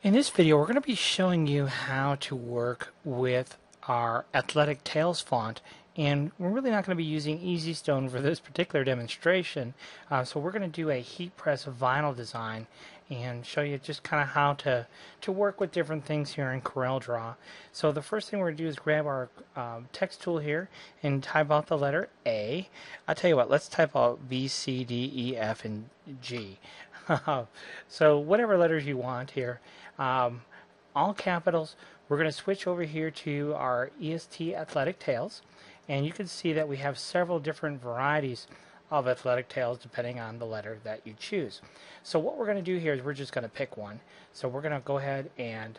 In this video, we're going to be showing you how to work with our Athletic Tales font, and we're really not going to be using Easy Stone for this particular demonstration. So we're going to do a heat press vinyl design and show you just kind of how to work with different things here in CorelDRAW. So the first thing we're going to do is grab our text tool here and type out the letter A. I'll tell you what, let's type out B, C, D, E, F, and G. So whatever letters you want here. All capitals. We're going to switch over here to our EST Athletic Tales, and you can see that we have several different varieties of Athletic Tales depending on the letter that you choose. So what we're going to do here is we're just going to pick one. So we're going to go ahead and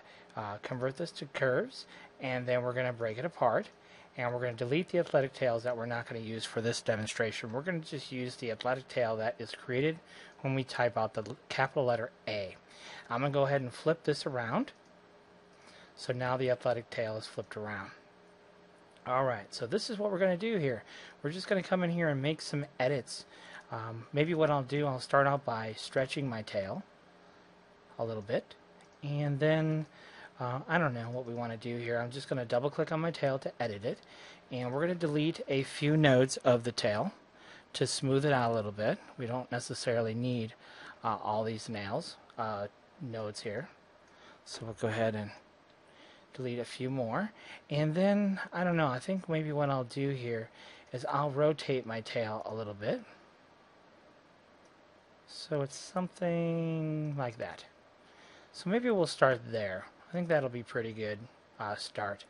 convert this to curves, and then we're going to break it apart, and we're going to delete the Athletic Tales that we're not going to use for this demonstration. We're going to just use the Athletic Tale that is created when we type out the capital letter A. I'm going to go ahead and flip this around. So now the Athletic Tale is flipped around. Alright, so this is what we're going to do here. We're just going to come in here and make some edits. Maybe what I'll do, I'll start out by stretching my tail a little bit. And then, I don't know what we want to do here. I'm just going to double click on my tail to edit it. And we're going to delete a few nodes of the tail to smooth it out a little bit. We don't necessarily need all these nodes here. So we'll go ahead and delete a few more, and then I don't know, I think maybe what I'll do here is I'll rotate my tail a little bit so it's something like that. So maybe we'll start there. I think that'll be pretty good start.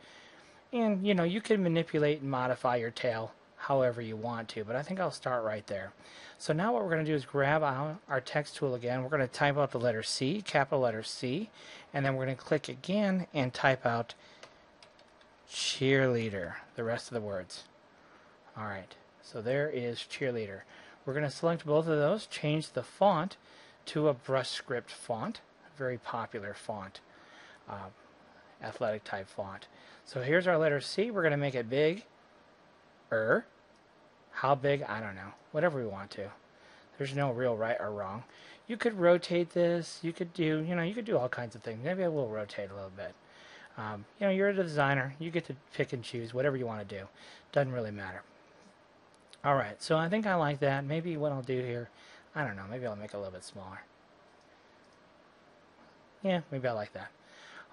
And you know, you can manipulate and modify your tail however you want to, but I think I'll start right there. So now what we're going to do is grab our text tool again. We're going to type out the letter C, capital letter C, and then we're going to click again and type out cheerleader, the rest of the words. Alright, so there is cheerleader. We're going to select both of those, change the font to a brush script font, very popular font, athletic type font. So here's our letter C. We're going to make it big. How big? I don't know. Whatever we want to. There's no real right or wrong. You could rotate this. You could do, you could do all kinds of things. Maybe I will rotate a little bit. You're a designer. You get to pick and choose whatever you want to do. Doesn't really matter. All right. So I think I like that. Maybe what I'll do here, I don't know. Maybe I'll make it a little bit smaller. Yeah, maybe I like that.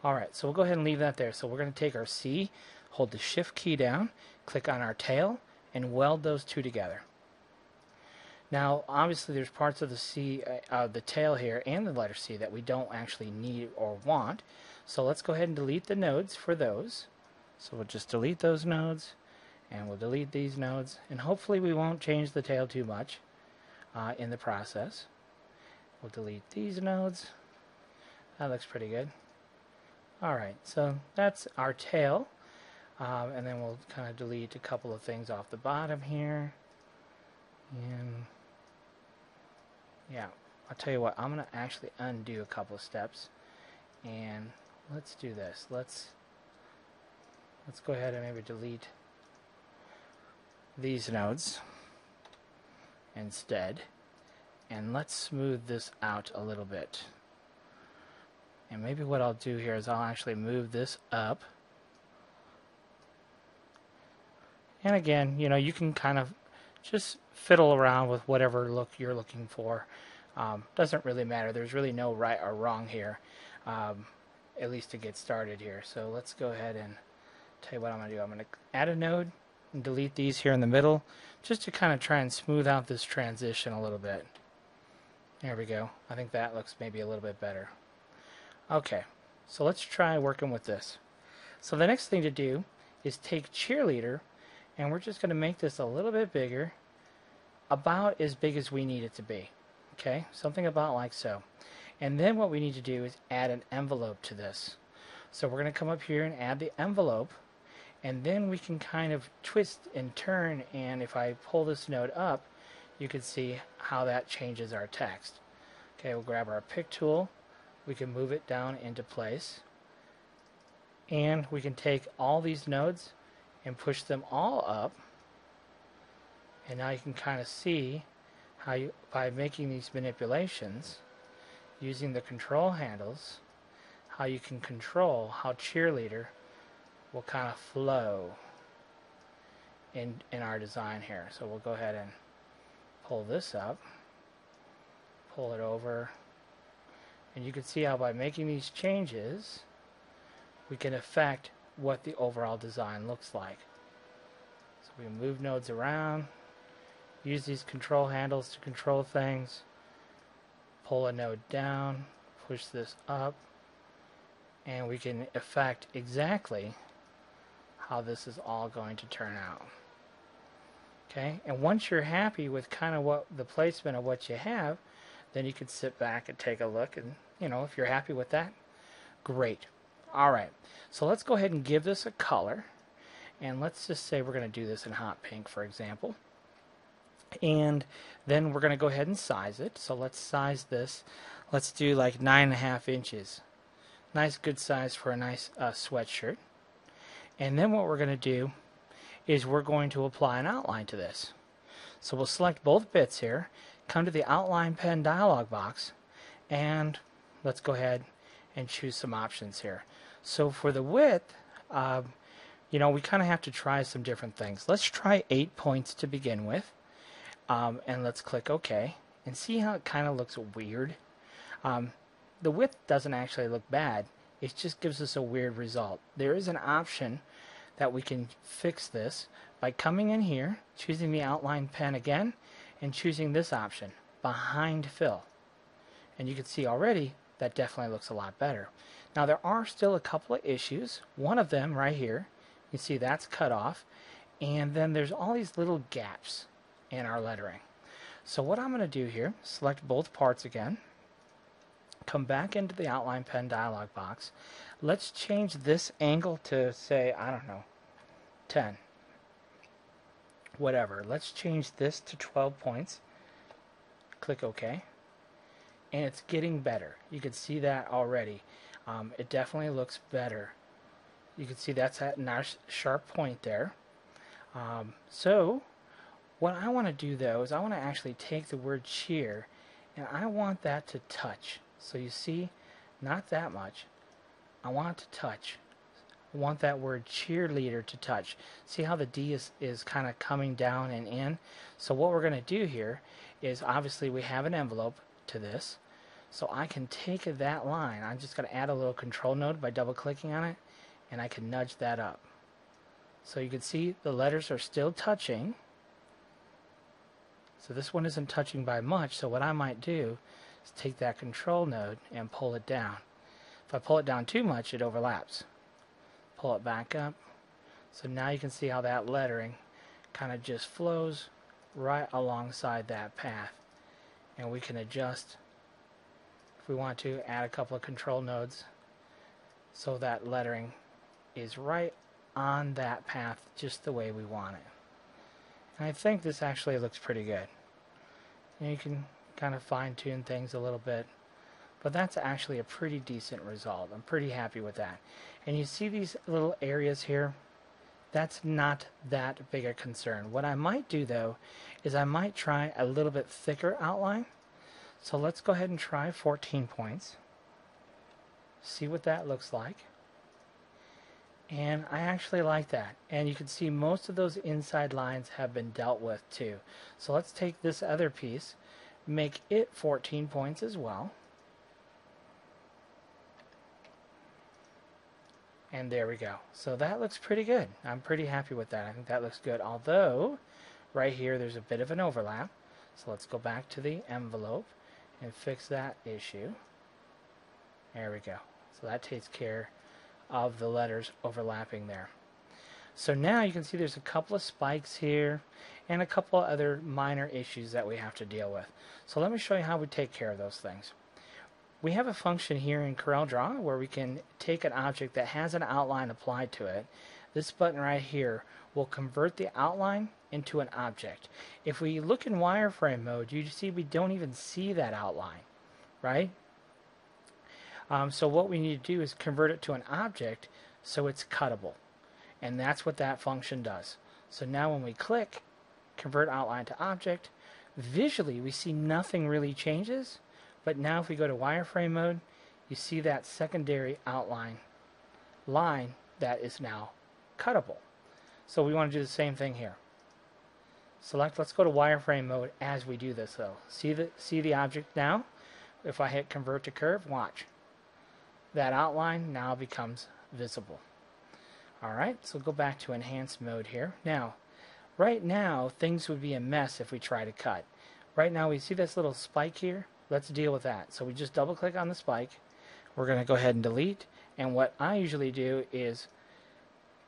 All right. So we'll go ahead and leave that there. So we're going to take our C, hold the Shift key down, click on our tail, and weld those two together. Now, obviously, there's parts of the C, the tail here, and the letter C that we don't actually need or want. So let's go ahead and delete the nodes for those. So we'll just delete those nodes, and we'll delete these nodes, and hopefully we won't change the tail too much in the process. We'll delete these nodes. That looks pretty good. All right, so that's our tail. And then we'll kind of delete a couple of things off the bottom here. And yeah, I'll tell you what, I'm going to actually undo a couple of steps. And let's do this. Let's go ahead and maybe delete these nodes instead. And let's smooth this out a little bit. And maybe what I'll do here is I'll actually move this up. And again, you can kind of just fiddle around with whatever look you're looking for. Doesn't really matter. There's really no right or wrong here, at least to get started here. So let's go ahead and tell you what I'm going to do. I'm going to add a node and delete these here in the middle just to kind of try and smooth out this transition a little bit. There we go. I think that looks maybe a little bit better. Okay, so let's try working with this. So the next thing to do is take cheerleader, and we're just going to make this a little bit bigger, about as big as we need it to be. Okay, something about like so. And then what we need to do is add an envelope to this. So we're going to come up here and add the envelope, and then we can kind of twist and turn, and if I pull this node up, you can see how that changes our text. Okay, we'll grab our pick tool. We can move it down into place. And we can take all these nodes and push them all up, and now you can kind of see how by making these manipulations using the control handles how you can control how cheerleader will kind of flow in our design here. So we'll go ahead and pull this up, pull it over, and you can see how by making these changes we can affect what the overall design looks like. So we move nodes around, use these control handles to control things, pull a node down, push this up, and we can affect exactly how this is all going to turn out. Okay, and once you're happy with kind of what the placement of what you have, then you can sit back and take a look, and if you're happy with that, great. Alright, so let's go ahead and give this a color, and let's just say we're going to do this in hot pink, for example. And then we're going to go ahead and size it. So let's size this. Let's do like 9.5 inches. Nice good size for a nice sweatshirt. And then what we're going to do is we're going to apply an outline to this. So we'll select both bits here, come to the outline pen dialog box, and let's go ahead and choose some options here. So for the width, we kind of have to try some different things. Let's try 8 points to begin with. And let's click OK and see how it kind of looks weird. The width doesn't actually look bad. It just gives us a weird result. There is an option that we can fix this by coming in here, choosing the outline pen again, and choosing this option, behind fill. And you can see already that definitely looks a lot better. Now there are still a couple of issues. One of them right here, you see that's cut off, and then there's all these little gaps in our lettering. So what I'm going to do here, select both parts again, come back into the outline pen dialog box. Let's change this angle to, say, I don't know, 10. Whatever. Let's change this to 12 points. Click OK. And it's getting better. You can see that already. It definitely looks better. You can see that's at a nice sharp point there. So what I want to do though is I want to actually take the word cheer and I want that to touch. So you see, not that much. I want it to touch. I want that word cheerleader to touch. See how the D is kind of coming down and in? So what we're going to do here is, obviously we have an envelope to this. So I can take that line. I'm just going to add a little control node by double clicking on it, and I can nudge that up. So you can see the letters are still touching. So this one isn't touching by much, so what I might do is take that control node and pull it down. If I pull it down too much, it overlaps. Pull it back up. So now you can see how that lettering kind of just flows right alongside that path. And we can adjust, if we want to, add a couple of control nodes so that lettering is right on that path just the way we want it. And I think this actually looks pretty good. And you can kind of fine-tune things a little bit, but that's actually a pretty decent result. I'm pretty happy with that. And you see these little areas here? That's not that big a concern. What I might do though is I might try a little bit thicker outline. So let's go ahead and try 14 points. See what that looks like. And I actually like that. And you can see most of those inside lines have been dealt with too. So let's take this other piece, make it 14 points as well. And there we go. So that looks pretty good. I'm pretty happy with that. I think that looks good. Although, right here there's a bit of an overlap. So let's go back to the envelope and fix that issue. There we go. So that takes care of the letters overlapping there. So now you can see there's a couple of spikes here and a couple of other minor issues that we have to deal with. So let me show you how we take care of those things. We have a function here in CorelDRAW where we can take an object that has an outline applied to it. This button right here will convert the outline into an object. If we look in wireframe mode, you see we don't even see that outline, right? So what we need to do is convert it to an object so it's cuttable. And that's what that function does. So now when we click convert outline to object, visually we see nothing really changes. But now if we go to wireframe mode, you see that secondary outline line that is now cuttable. So we want to do the same thing here. Select, let's go to wireframe mode as we do this though. See the object now? If I hit convert to curve, watch. That outline now becomes visible. Alright, so go back to enhance mode here. Now, right now, things would be a mess if we try to cut. Right now, we see this little spike here. Let's deal with that. So we just double click on the spike. We're going to go ahead and delete. And what I usually do is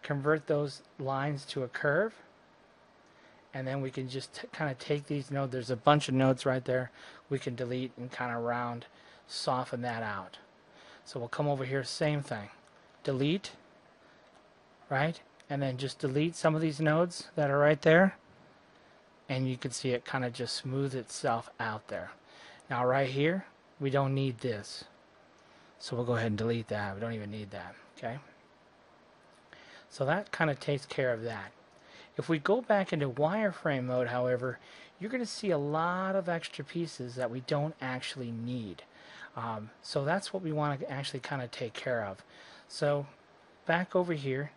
convert those lines to a curve. And then we can just kind of take these nodes. There's a bunch of nodes right there. We can delete and kind of soften that out. So we'll come over here, same thing. Delete, right? And then just delete some of these nodes that are right there. And you can see it kind of just smooth itself out there. Now right here, we don't need this. So we'll go ahead and delete that. We don't even need that, okay? So that kind of takes care of that. If we go back into wireframe mode, however, you're going to see a lot of extra pieces that we don't actually need. So that's what we want to actually kind of take care of. So back over here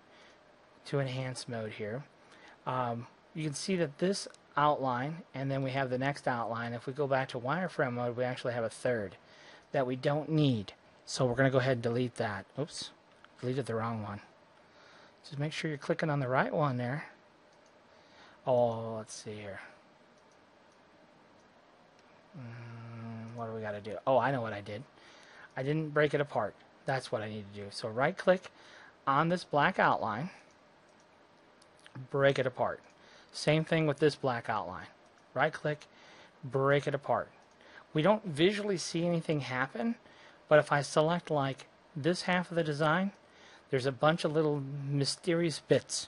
to enhance mode here, you can see that this outline, and then we have the next outline. If we go back to wireframe mode, we actually have a third that we don't need. So we're going to go ahead and delete that. Oops, deleted the wrong one. Just make sure you're clicking on the right one there. Oh, let's see here. What do we got to do? Oh, I know what I did. I didn't break it apart. That's what I need to do. So right click on this black outline, break it apart. Same thing with this black outline. Right click, break it apart. We don't visually see anything happen, but if I select like this half of the design, there's a bunch of little mysterious bits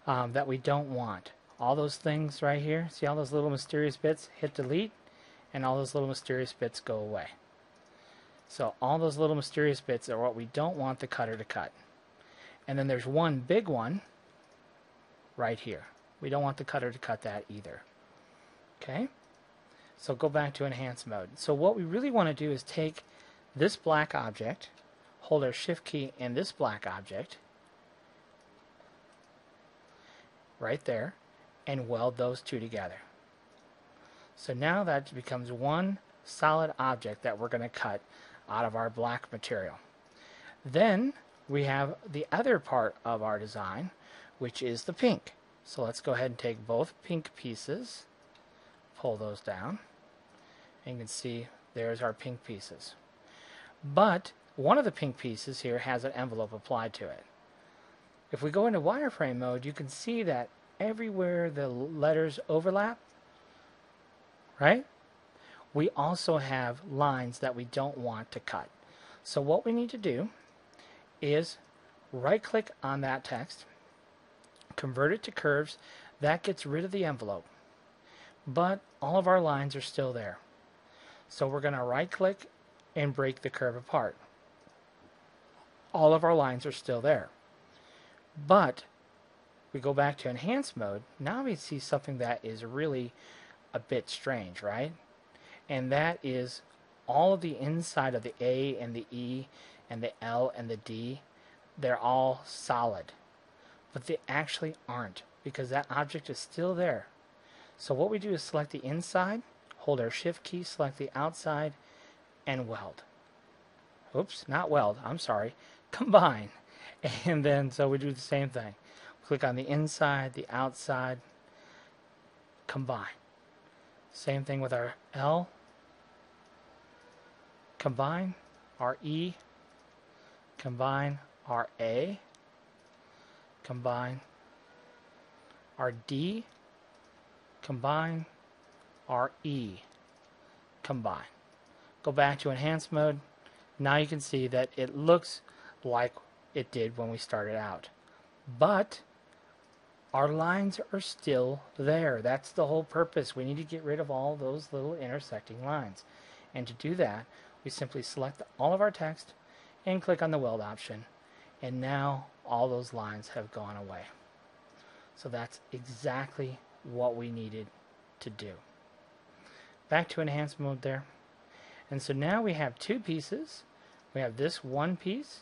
that we don't want. All those things right here, see all those little mysterious bits? Hit delete, and all those little mysterious bits go away. So all those little mysterious bits are what we don't want the cutter to cut. And then there's one big one right here. We don't want the cutter to cut that either. Okay? So go back to enhance mode. So what we really want to do is take this black object, hold our shift key in this black object, right there, and weld those two together. So now that becomes one solid object that we're going to cut out of our black material. Then we have the other part of our design, which is the pink. So let's go ahead and take both pink pieces, pull those down, and you can see there's our pink pieces. But one of the pink pieces here has an envelope applied to it. If we go into wireframe mode, you can see that everywhere the letters overlap, right? We also have lines that we don't want to cut. So what we need to do is right click on that text, convert it to curves. That gets rid of the envelope, but all of our lines are still there. So we're going to right click and break the curve apart. All of our lines are still there, but we go back to enhance mode. Now we see something that is really a bit strange, right? And that is all of the inside of the A and the E and the L and the D, they're all solid. But they actually aren't, because that object is still there. So what we do is select the inside, hold our shift key, select the outside, and weld. Oops, not weld, I'm sorry. Combine. And then so we do the same thing. Click on the inside, the outside, combine. Same thing with our L. Combine our E. Combine our A. Combine our D. Combine our E. Combine. Go back to enhance mode. Now you can see that it looks like it did when we started out. But our lines are still there. That's the whole purpose. We need to get rid of all those little intersecting lines. And to do that, we simply select all of our text and click on the weld option. And now all those lines have gone away. So that's exactly what we needed to do. Back to enhance mode there. And so now we have two pieces We have this one piece,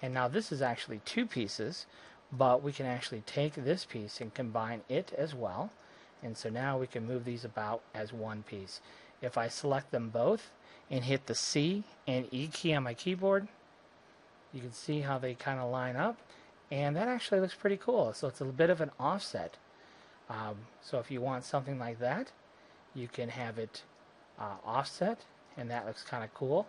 and now this is actually two pieces, but we can actually take this piece and combine it as well. And so now we can move these about as one piece. If I select them both and hit the C and E key on my keyboard, you can see how they kind of line up, and that actually looks pretty cool. So it's a bit of an offset. So if you want something like that, you can have it offset, and that looks kind of cool.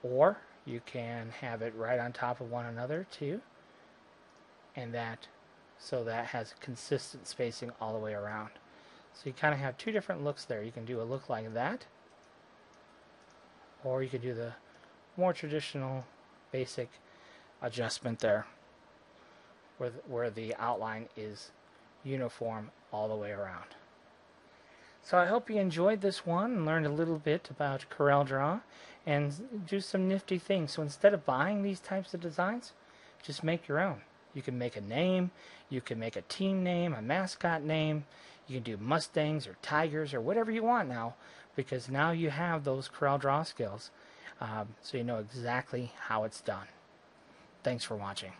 Or you can have it right on top of one another too, and so that has consistent spacing all the way around. So you kind of have two different looks there. You can do a look like that, or you could do the more traditional basic adjustment there, where the outline is uniform all the way around. So I hope you enjoyed this one and learned a little bit about CorelDRAW and do some nifty things. So instead of buying these types of designs, just make your own. You can make a name, you can make a team name, a mascot name, you can do Mustangs or Tigers or whatever you want now, because now you have those CorelDRAW skills, so you know exactly how it's done. Thanks for watching.